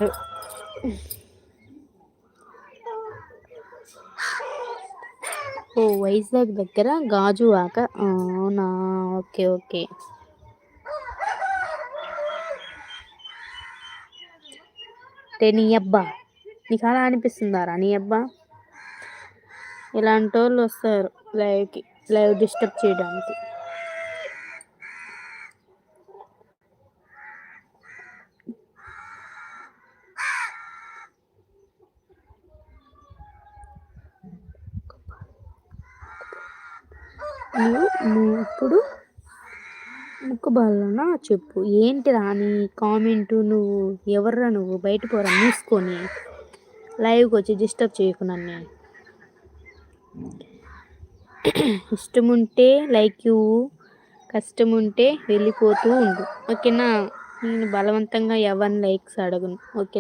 ఓ వైజాగ్ దగ్గర గాజువాక. అవునా? Okay, okay. నీ అబ్బా, నీకు అలా అనిపిస్తుందారా? నీ అబ్బా, ఇలాంటి వాళ్ళు వస్తారు లైవ్కి, లైవ్ డిస్టర్బ్ చేయడానికి. నువ్వు ఇప్పుడు ముక్కుబాలనా చెప్పు, ఏంటి రాని కామెంటు? నువ్వు ఎవర్రా? నువ్వు బయట పోరా మూసుకొని, లైవ్కి వచ్చి డిస్టర్బ్ చేయకు నన్ను. ఇష్టముంటే లైక్ యూ, కష్టం ఉంటే వెళ్ళిపోతూ ఉండు, ఓకేనా? నేను బలవంతంగా ఎవరిని లైక్స్ అడగను, ఓకే?